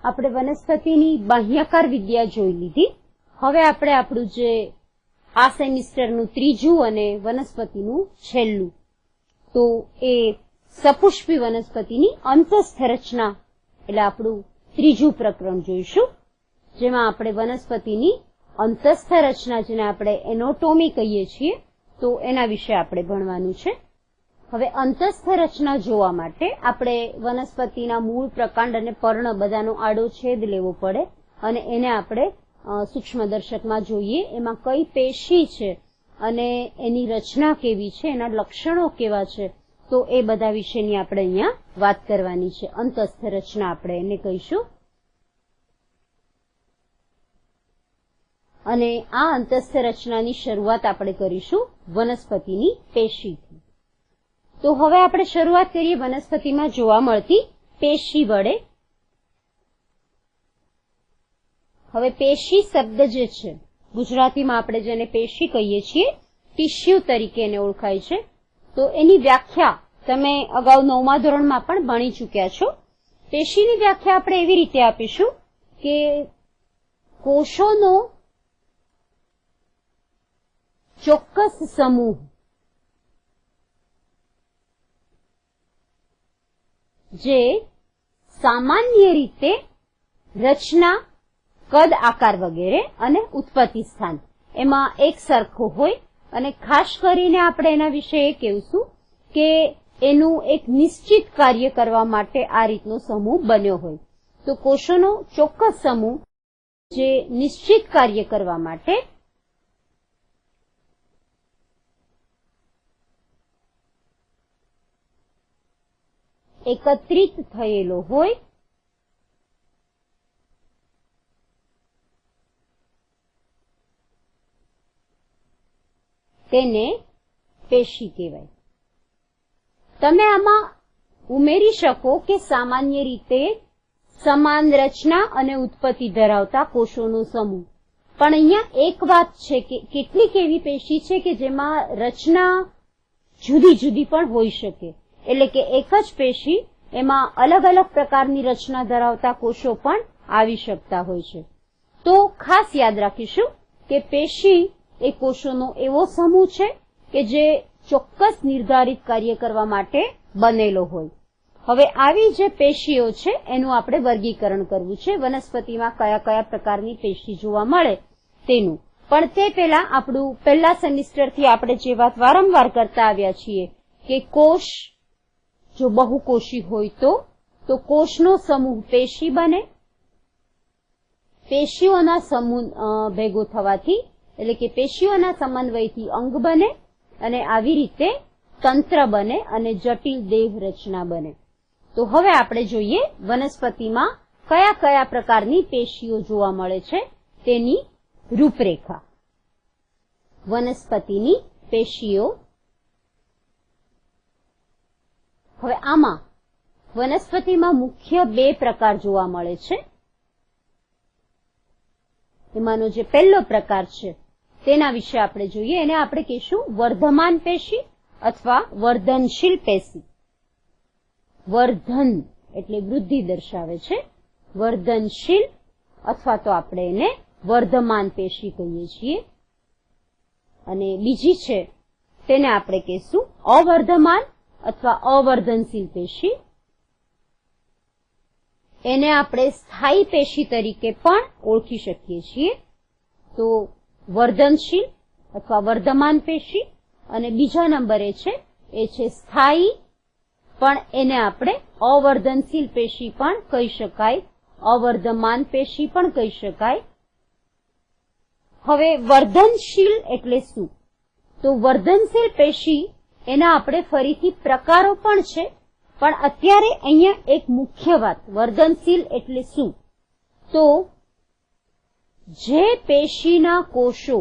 આપણે વનસ્પતિની બાહ્યકાર વિદ્યા જોઈ લીધી. હવે આપણે આપણું જે આ સેમિસ્ટરનું ત્રીજું અને વનસ્પતિનું છેલ્લું, તો એ સપુષ્પી વનસ્પતિની અંતસ્થ રચના એટલે આપણું ત્રીજું પ્રકરણ જોઈશું, જેમાં આપણે વનસ્પતિની અંતસ્થ રચના, જેને આપણે એનોટોમી કહીએ છીએ, તો એના વિશે આપણે ભણવાનું છે. હવે અંતસ્થ રચના જોવા માટે આપણે વનસ્પતિના મૂળ, પ્રકાંડ અને પર્ણ બધાનો આડો છેદ લેવો પડે અને એને આપણે સૂક્ષ્મદર્શકમાં જોઈએ. એમાં કઈ પેશી છે અને એની રચના કેવી છે, એના લક્ષણો કેવા છે, તો એ બધા વિશેની આપણે અહીંયા વાત કરવાની છે. અંતસ્થ રચના આપણે એને કહીશું. અને આ અંતસ્થ રચનાની શરૂઆત આપણે કરીશું વનસ્પતિની પેશીથી. તો હવે આપણે શરૂઆત કરીએ વનસ્પતિમાં જોવા મળતી પેશી વડે. હવે પેશી શબ્દ જે છે, ગુજરાતીમાં આપણે જેને પેશી કહીએ છીએ, ટિશ્યુ તરીકે એને ઓળખાય છે. તો એની વ્યાખ્યા તમે અગાઉ 9મા ધોરણમાં પણ ભણી ચૂક્યા છો. પેશીની વ્યાખ્યા આપણે એવી રીતે આપીશું કે કોષોનો ચોક્કસ સમૂહ જે સામાન્ય રીતે રચના, કદ, આકાર વગેરે અને ઉત્પત્તિ સ્થાન એમાં એક સરખો હોય. અને ખાસ કરીને આપણે એના વિશે એ કહેશું કે એનું એક નિશ્ચિત કાર્ય કરવા માટે આ રીતનો સમૂહ બન્યો હોય. તો કોષોનો ચોક્કસ સમૂહ જે નિશ્ચિત કાર્ય કરવા માટે એકત્રિત થયેલો હોય તેને પેશી કહેવાય. તમે આમાં ઉમેરી શકો કે સામાન્ય રીતે સમાન રચના અને ઉત્પત્તિ ધરાવતા કોષોનો સમૂહ. પણ અહીંયા એક વાત છે કે કેટલીક એવી પેશી છે કે જેમાં રચના જુદી જુદી પણ હોઈ શકે. એટલે કે એક જ પેશી એમાં અલગ અલગ પ્રકારની રચના ધરાવતા કોષો પણ આવી શકતા હોય છે. તો ખાસ યાદ રાખીશું કે પેશી એ કોષોનો એવો સમૂહ છે કે જે ચોક્કસ નિર્ધારિત કાર્ય કરવા માટે બનેલો હોય. હવે આવી જે પેશીઓ છે એનું આપણે વર્ગીકરણ કરવું છે. વનસ્પતિમાં કયા કયા પ્રકારની પેશી જોવા મળે તેનું. પણ તે પહેલા આપણું પહેલા સેમિસ્ટરથી આપણે જે વાત વારંવાર કરતા આવ્યા છીએ કે કોષ જો બહુકોષી હોય તો કોષનો સમૂહ પેશી બને. પેશીઓના સમૂહ ભેગો થવાથી એટલે કે પેશીઓના સમન્વયથી અંગ બને અને આવી રીતે તંત્ર બને અને જટિલ દેહ રચના બને. તો હવે આપણે જોઈએ વનસ્પતિમાં કયા કયા પ્રકારની પેશીઓ જોવા મળે છે તેની રૂપરેખા. વનસ્પતિની પેશીઓ. હવે આમાં વનસ્પતિમાં મુખ્ય બે પ્રકાર જોવા મળે છે. એમાંનો જે પહેલો પ્રકાર છે તેના વિશે આપણે જોઈએ. એને આપણે કહીશું વર્ધમાન પેશી અથવા વર્ધનશીલ પેશી. વર્ધન એટલે વૃદ્ધિ દર્શાવે છે. વર્ધનશીલ અથવા તો આપણે એને વર્ધમાન પેશી કહીએ છીએ. અને બીજી છે તેને આપણે કહીશું અવર્ધમાન અથવા અવર્ધનશીલ પેશી. એને આપણે સ્થાયી પેશી તરીકે પણ ઓળખી શકીએ છીએ. તો વર્ધનશીલ અથવા વર્ધમાન પેશી અને બીજા નંબરે છે એ છે સ્થાયી, પણ એને આપણે અવર્ધનશીલ પેશી પણ કહી શકાય, અવર્ધમાન પેશી પણ કહી શકાય. હવે વર્ધનશીલ એટલે શું? તો વર્ધનશીલ પેશી એના આપણે ફરીથી પ્રકારો પણ છે, પણ અત્યારે અહીંયા એક મુખ્ય વાત, વર્ધનશીલ એટલે શું? તો જે પેશીના કોષો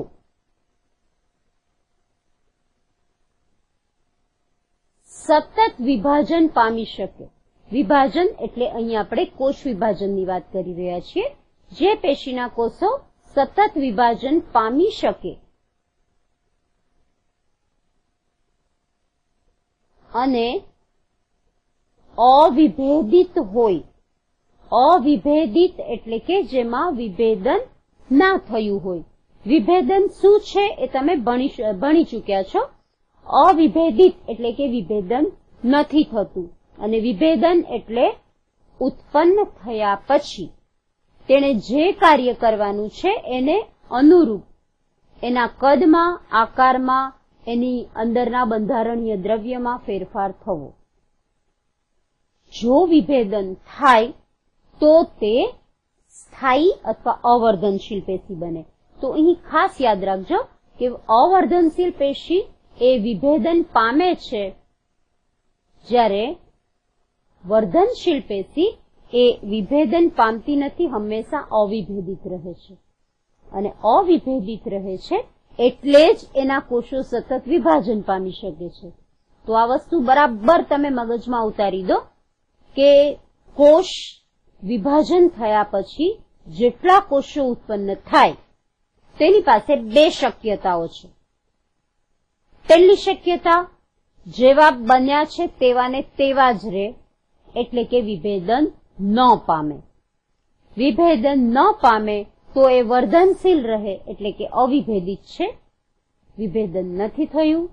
સતત વિભાજન પામી શકે. વિભાજન એટલે અહીંયા આપણે કોષ વિભાજનની વાત કરી રહ્યા છીએ. જે પેશીના કોષો સતત વિભાજન પામી શકે અને અવિભેદિત હોય. અવિભેદિત એટલે કે જેમાં વિભેદન ના થયું હોય. વિભેદન શું છે એ તમે ભણી ચૂક્યા છો. અવિભેદિત એટલે કે વિભેદન નથી થતું, અને વિભેદન એટલે ઉત્પન્ન થયા પછી તેણે જે કાર્ય કરવાનું છે એને અનુરૂપ એના કદમાં, આકારમાં, એની અંદરના બંધારણીય દ્રવ્યમાં ફેરફાર થવો. જો વિભેદન થાય તો તે સ્થાયી અથવા અવર્ધનશીલ પેશી બને. તો અહીં ખાસ યાદ રાખજો કે અવર્ધનશીલ પેશી એ વિભેદન પામે છે, જ્યારે વર્ધનશીલ પેશી એ વિભેદન પામતી નથી, હંમેશા અવિભેદિત રહે છે. અને અવિભેદિત રહે છે એટલે જ એના કોષો સતત વિભાજન પામી શકે છે. તો આ વસ્તુ બરાબર તમે મગજમાં ઉતારી દો કે કોષ વિભાજન થયા પછી જેટલા કોષો ઉત્પન્ન થાય તેની પાસે બે શક્યતાઓ છે. પહેલી શક્યતા, જેવા બન્યા છે તેવાને તેવા જ રહે, એટલે કે વિભેદન ન પામે. વિભેદન ન પામે તો એ વર્ધનશીલ રહે, એટલે કે અવિભેદિત છે. વિભેદન નથી થયું.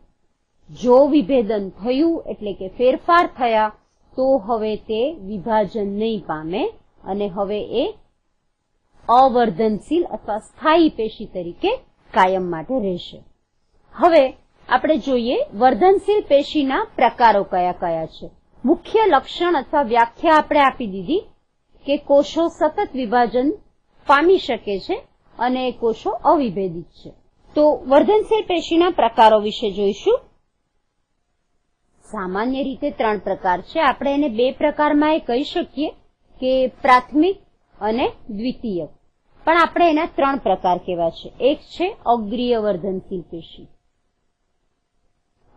જો વિભેદન થયું એટલે કે ફેરફાર થયા તો હવે તે વિભાજન નહીં પામે અને હવે એ અવર્ધનશીલ અથવા સ્થાયી પેશી તરીકે કાયમ માટે રહેશે. હવે આપણે જોઈએ વર્ધનશીલ પેશીના પ્રકારો કયા કયા છે. મુખ્ય લક્ષણ અથવા વ્યાખ્યા આપણે આપી દીધી કે કોષો સતત વિભાજન પામી શકે છે અને કોષો અવિભેદિત છે. તો વર્ધનશીલ પેશીના પ્રકારો વિશે જોઈશું. સામાન્ય રીતે 3 પ્રકાર છે. આપણે એને 2 પ્રકારમાં એ કહી શકીએ કે પ્રાથમિક અને દ્વિતીયક, પણ આપણે એના 3 પ્રકાર કેવા છે. એક છે અગ્રીય વર્ધનશીલ પેશી.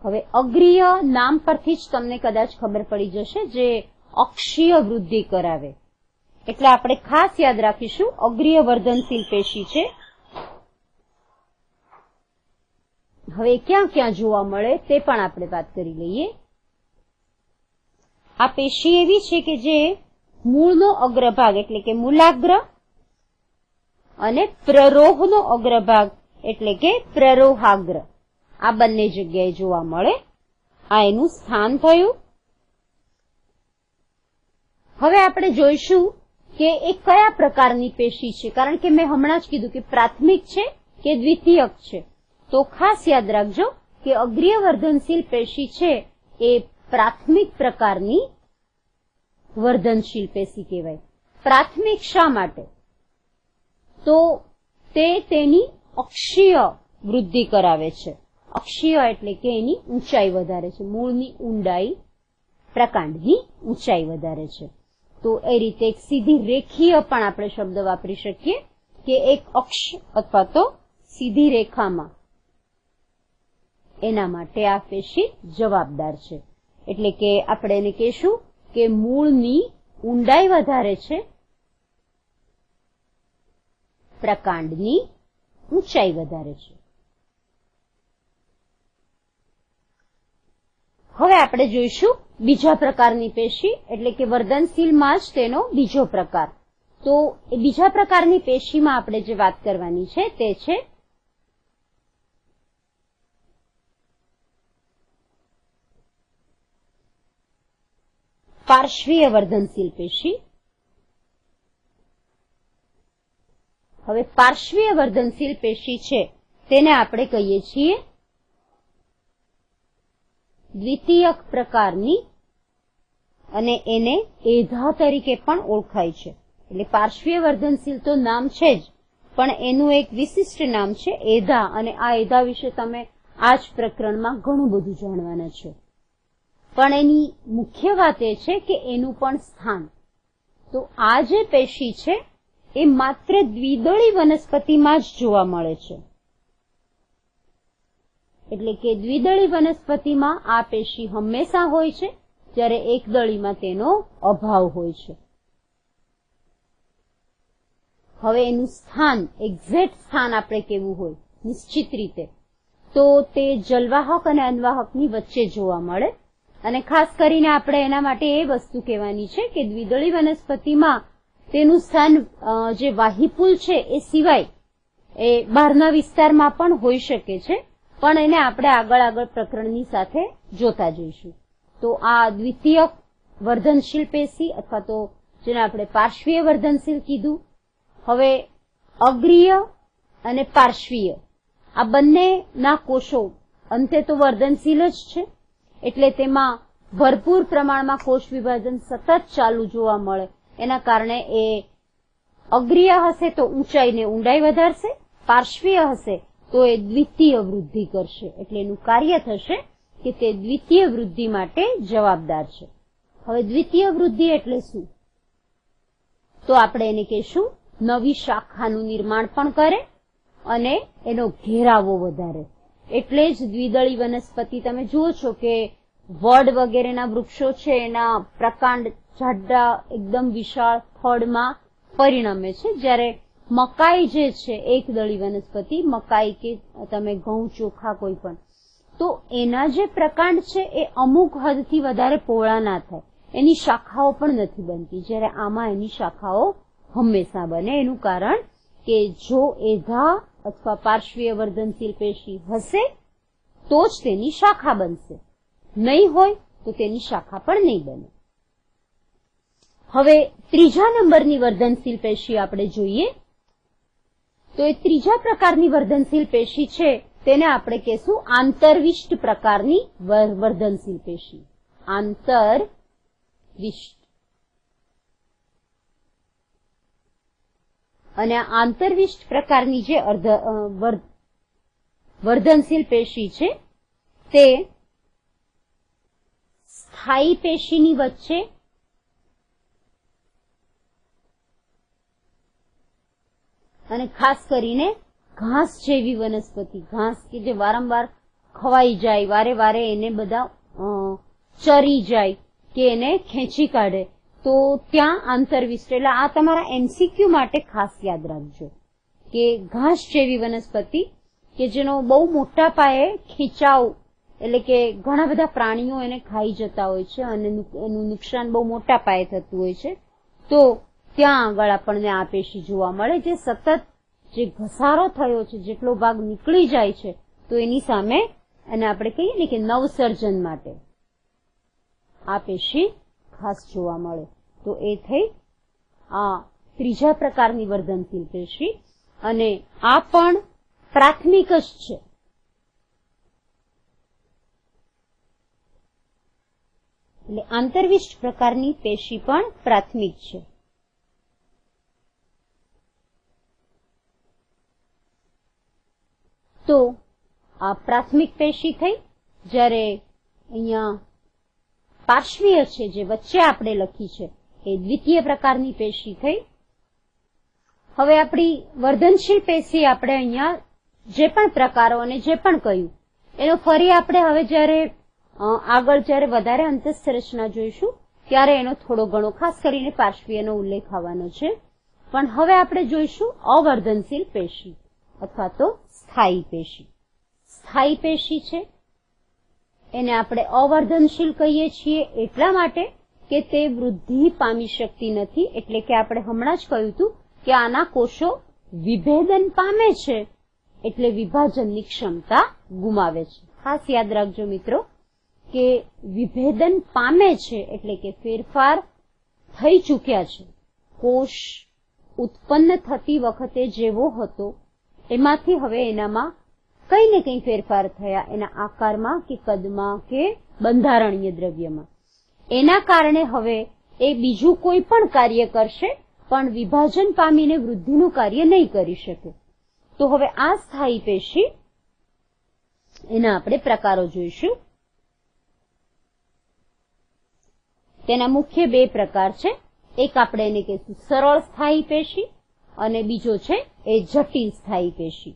હવે અગ્રીય નામ પરથી જ તમને કદાચ ખબર પડી જશે, જે અક્ષીય વૃદ્ધિ કરાવે. એટલે આપણે ખાસ યાદ રાખીશું અગ્રીય વર્ધનશીલ પેશી છે. હવે ક્યાં ક્યાં જોવા મળે તે પણ આપણે વાત કરી લઈએ. આ પેશી એવી છે કે જે મૂળનો અગ્રભાગ એટલે કે મૂલાગ્ર અને પ્રરોહનો અગ્રભાગ એટલે કે પ્રરોહાગ્ર આ બંને જગ્યાએ જોવા મળે. આ એનું સ્થાન થયું. હવે આપણે જોઈશું કે એ કયા પ્રકારની પેશી છે, કારણ કે મેં હમણાં જ કીધું કે પ્રાથમિક છે કે દ્વિતીયક છે. તો ખાસ યાદ રાખજો કે અગ્રીય વર્ધનશીલ પેશી છે એ પ્રાથમિક પ્રકારની વર્ધનશીલ પેશી કહેવાય. પ્રાથમિક શા માટે? તો તે તેની અક્ષીય વૃદ્ધિ કરાવે છે. અક્ષીય એટલે કે એની ઊંચાઈ વધારે છે, મૂળની ઊંડાઈ, પ્રકાંડની ઊંચાઈ વધારે છે. તો એ રીતે એક સીધી રેખીય પણ આપણે શબ્દ વાપરી શકીએ કે એક અક્ષ અથવા તો સીધી રેખામાં એના માટે આ પેશી જવાબદાર છે. એટલે કે આપણે એને કહેશું કે મૂળની ઊંડાઈ વધારે છે, પ્રકાંડની ઊંચાઈ વધારે છે. હવે આપણે જોઈશું બીજા પ્રકારની પેશી, એટલે કે વર્ધનશીલમાં જ તેનો બીજો પ્રકાર. તો એ બીજા પ્રકારની પેશીમાં આપણે જે વાત કરવાની છે તે છે પાર્શ્વીય વર્ધનશીલ પેશી. હવે પાર્શ્વીય વર્ધનશીલ પેશી છે તેને આપણે કહીએ છીએ દ્વિતીયક પ્રકારની, અને એને એધા તરીકે પણ ઓળખાય છે. એટલે પાર્શ્વીય વર્ધનશીલ તો નામ છે જ, પણ એનું એક વિશિષ્ટ નામ છે એધા, અને આ એધા વિશે તમે આ જ પ્રકરણમાં ઘણું બધું જાણવાના છો. પણ એની મુખ્ય વાત એ છે કે એનું પણ સ્થાન. તો આ જે પેશી છે એ માત્ર દ્વિદળી વનસ્પતિમાં જ જોવા મળે છે. એટલે કે દ્વિદળી વનસ્પતિમાં આ પેશી હંમેશા હોય છે, જ્યારે એકદળીમાં તેનો અભાવ હોય છે. હવે એનું સ્થાન, એક્ઝેક્ટ સ્થાન આપણે કેવું હોય નિશ્ચિત રીતે, તો તે જલવાહક અને અનવાહકની વચ્ચે જોવા મળે. અને ખાસ કરીને આપણે એના માટે એ વસ્તુ કહેવાની છે કે દ્વિદળી વનસ્પતિમાં તેનું સ્થાન જે વાહીપુલ છે એ સિવાય એ બહારના વિસ્તારમાં પણ હોઈ શકે છે, પણ એને આપણે આગળ પ્રકરણની સાથે જોતા જઈશું. તો આ દ્વિતીય વર્ધનશીલ પેશી અથવા તો જેને આપણે પાર્શ્વીય વર્ધનશીલ કીધું. હવે અગ્રીય અને પાર્શ્વીય આ બંનેના કોષો અંતે તો વર્ધનશીલ જ છે, એટલે તેમાં ભરપૂર પ્રમાણમાં કોષ વિભાજન સતત ચાલુ જોવા મળે. એના કારણે એ અગ્રીય હશે તો ઊંચાઈ ને ઊંડાઈ વધારશે, પાર્શ્વીય હશે તો એ દ્વિતીય વૃદ્ધિ કરશે. એટલે એનું કાર્ય થશે કે તે દ્વિતીય વૃદ્ધિ માટે જવાબદાર છે. હવે દ્વિતીય વૃદ્ધિ એટલે શું? તો આપણે એને કહીશું નવી શાખાનું નિર્માણ પણ કરે અને એનો ઘેરાવો વધારે. એટલે જ દ્વિદળી વનસ્પતિ તમે જુઓ છો કે વડ વગેરેના વૃક્ષો છે એના પ્રકાંડ જાડા એકદમ વિશાળ ફળમાં પરિણમે છે, જ્યારે મકાઈ જે છે એકદળી વનસ્પતિ, મકાઈ કે તમે ઘઉં ચોખા કોઈ પણ, તો એના જે પ્રકાંડ છે એ અમુક હદથી વધારે પહોળા ના થાય, એની શાખાઓ પણ નથી બનતી, જ્યારે આમાં એની શાખાઓ હંમેશા બને. એનું કારણ કે જો એ ઘા અથવા પાર્શ્વીય વર્ધનશીલ પેશી હશે તો જ તેની શાખા બનશે, નહીં હોય તો તેની શાખા પણ નહીં બને. હવે ત્રીજા નંબરની વર્ધનશીલ પેશી આપણે જોઈએ તો એ ત્રીજા પ્રકારની વર્ધનશીલ પેશી છે તેને આપણે કહેશું આંતરવિષ્ટ પ્રકારની વર્ધનશીલ પેશી. આંતરવિષ્ટ. અને આ આંતરવિષ્ટ પ્રકારની જે વર્ધનશીલ પેશી છે તે સ્થાયી પેશીની વચ્ચે અને ખાસ કરીને ઘાસ જેવી વનસ્પતિ, ઘાસ કે જે વારંવાર ખવાઈ જાય, વારે વારે એને બધા ચરી જાય કે એને ખેંચી કાઢે, તો ત્યાં આંતરવિષ્ટ. એટલે આ તમારા એમસીક્યુ માટે ખાસ યાદ રાખજો કે ઘાસ જેવી વનસ્પતિ કે જેનો બહુ મોટા પાયે ખીચાવ, એટલે કે ઘણા બધા પ્રાણીઓ એને ખાઈ જતા હોય છે અને એનું નુકસાન બહુ મોટા પાયે થતું હોય છે, તો ત્યાં આગળ આપણને આ પેશી જોવા મળે, જે સતત જે ઘસારો થયો છે જેટલો ભાગ નીકળી જાય છે તો એની સામે અને આપણે કહીએ ને કે નવસર્જન માટે આ પેશી ખાસ જોવા મળે. તો એ થઈ આ ત્રીજા પ્રકારની વર્ધનશીલ પેશી, અને આ પણ પ્રાથમિક જ છે. એટલે આંતરવિષ્ટ પ્રકારની પેશી પણ પ્રાથમિક છે. તો આ પ્રાથમિક પેશી થઈ, જ્યારે અહીંયા પાર્શ્વીય છે જે વચ્ચે આપણે લખી છે એ દ્વિતીય પ્રકારની પેશી થઈ. હવે આપણી વર્ધનશીલ પેશી આપણે અહીંયા જે પણ પ્રકારો અને જે પણ કહ્યું એનો ફરી આપણે હવે જ્યારે આગળ જ્યારે વધારે અંતઃસંરચના જોઈશું ત્યારે એનો થોડો ઘણો ખાસ કરીને પાર્શ્વીયનો ઉલ્લેખ આવવાનો છે. પણ હવે આપણે જોઈશું અવર્ધનશીલ પેશી અથવા તો સ્થાયી પેશી. સ્થાયી પેશી છે એને આપણે અવર્ધનશીલ કહીએ છીએ એટલા માટે કે તે વૃદ્ધિ પામી શકતી નથી. એટલે કે આપણે હમણાં જ કહ્યું હતું કે આના કોષો વિભેદન પામે છે એટલે વિભાજનની ક્ષમતા ગુમાવે છે. ખાસ યાદ રાખજો મિત્રો કે વિભેદન પામે છે એટલે કે ફેરફાર થઈ ચૂક્યા છે. કોષ ઉત્પન્ન થતી વખતે જેવો હતો એમાંથી હવે એનામાં કઈ ને કઈ ફેરફાર થયા, એના આકારમાં કે કદમાં કે બંધારણીય દ્રવ્યમાં. એના કારણે હવે એ બીજું કોઈ પણ કાર્ય કરશે પણ વિભાજન પામીને વૃદ્ધિનું કાર્ય નહીં કરી શકે. તો હવે આ સ્થાયી પેશી એના આપણે પ્રકારો જોઈશું. તેના મુખ્ય બે પ્રકાર છે. એક આપણે એને કહીશું સરળ સ્થાયી પેશી અને બીજો છે એ જટિલ સ્થાયી પેશી.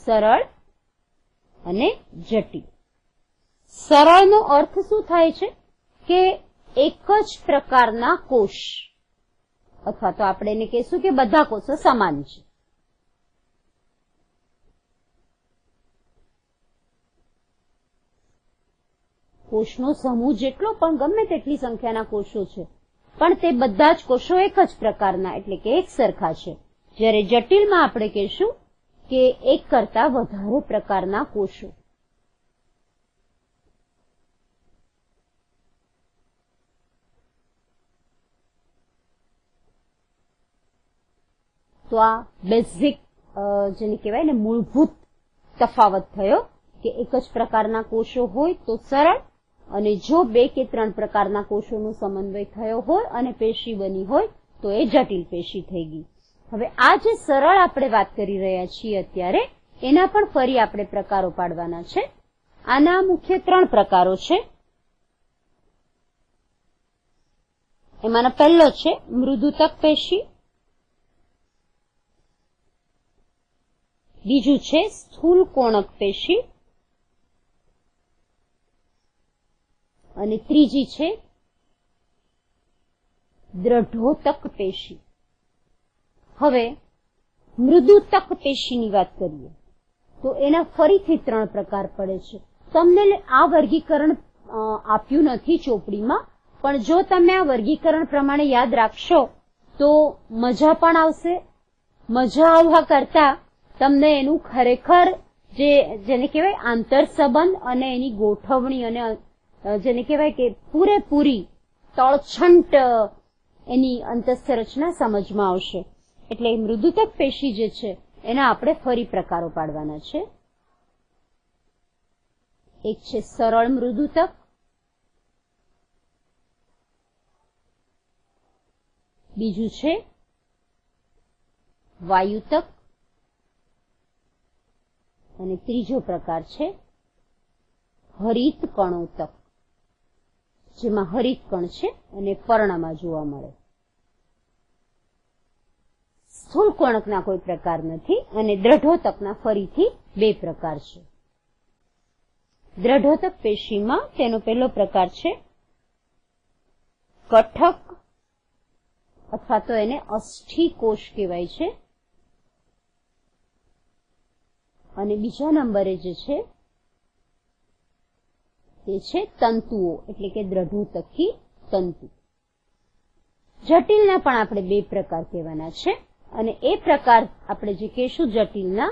સરળ અને જટિલ. સરળનો અર્થ શું થાય છે કે એક જ પ્રકારના કોષ, અથવા તો આપણે એને કહીશું કે બધા કોષો સમાન છે. કોષનો સમૂહ જેટલો પણ ગમે તેટલી સંખ્યાના કોષો છે પણ તે બધા જ કોષો એક જ પ્રકારના એટલે કે એક સરખા છે. જ્યારે જટિલમાં આપણે કહીશું કે એક કરતા વધારે પ્રકારના કોષો. તો આ બેઝિક જેને કહેવાય ને મૂળભૂત તફાવત થયો કે એક જ પ્રકારના કોષો હોય તો સરળ, અને જો 2 કે 3 પ્રકારના કોષોનો સમન્વય થયો હોય અને પેશી બની હોય તો એ જટિલ પેશી થઈ ગઈ. હવે આ જે સરળ આપણે વાત કરી રહ્યા છીએ અત્યારે, એના પણ ફરી આપણે પ્રકારો પાડવાના છે. આના મુખ્ય 3 પ્રકારો છે. એમાંનો પહેલો છે મૃદુતક પેશી, બીજું છે સ્થૂલ કોણક પેશી, અને ત્રીજી છે દ્રઢોતક પેશી. હવે મૃદુતક પેશીની વાત કરીએ તો એના ફરીથી 3 પ્રકાર પડે છે. તમને આ વર્ગીકરણ આપ્યું નથી ચોપડીમાં, પણ જો તમે આ વર્ગીકરણ પ્રમાણે યાદ રાખશો તો મજા પણ આવશે. મજા આવવા કરતા તમને એનું ખરેખર જેને કહેવાય આંતર સંબંધ અને એની ગોઠવણી અને જેને કહેવાય કે પૂરેપૂરી તળછંટ એની અંતઃસંરચના સમજમાં આવશે. એટલે મૃદુતક પેશી જે છે એના આપણે ફરી પ્રકારો પાડવાના છે. એક છે સરળ મૃદુતક, બીજું છે વાયુતક, અને ત્રીજો પ્રકાર છે હરિત કણોતક, જેમાં હરિત કણ છે અને પર્ણમાં જોવા મળે. સ્થૂલ કોણકના કોઈ પ્રકાર નથી, અને દ્રઢોતકના ફરીથી 2 પ્રકાર છે. દ્રઢોતક પેશીમાં તેનો પહેલો પ્રકાર છે કઠક, અથવા તો એને અસ્થિ કોષ કહેવાય છે, અને બીજા નંબરે જે છે તે છે તંતુઓ એટલે કે દ્રઢોતકી તંતુ. જટિલના પણ આપણે 2 પ્રકાર કહેવાના છે, અને એ પ્રકાર આપણે જે કહેશું જટિલના,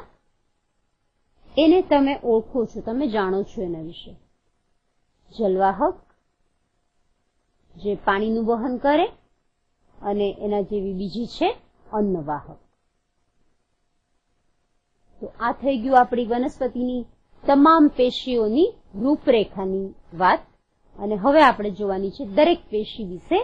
એને તમે ઓળખો છો, તમે જાણો છો એના વિશે. જલવાહક જે પાણીનું વહન કરે, અને એના જેવી બીજી છે અન્નવાહક. તો આ થઈ ગયું આપણી વનસ્પતિની તમામ પેશીઓની રૂપરેખાની વાત. અને હવે આપણે જોવાની છે દરેક પેશી વિશે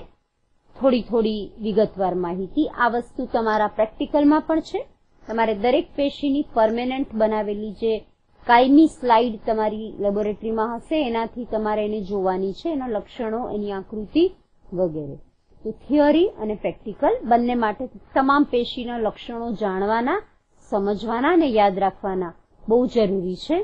થોડી વિગતવાર માહિતી. આ વસ્તુ તમારા પ્રેક્ટિકલમાં પણ છે. તમારે દરેક પેશીની પરમેનન્ટ બનાવેલી જે કાયમી સ્લાઇડ તમારી લેબોરેટરીમાં હશે, એનાથી તમારે એને જોવાની છે, એના લક્ષણો, એની આકૃતિ વગેરે. તો થિયરી અને પ્રેક્ટિકલ બંને માટે તમામ પેશીના લક્ષણો જાણવાના, સમજવાના અને યાદ રાખવાના બહુ જરૂરી છે.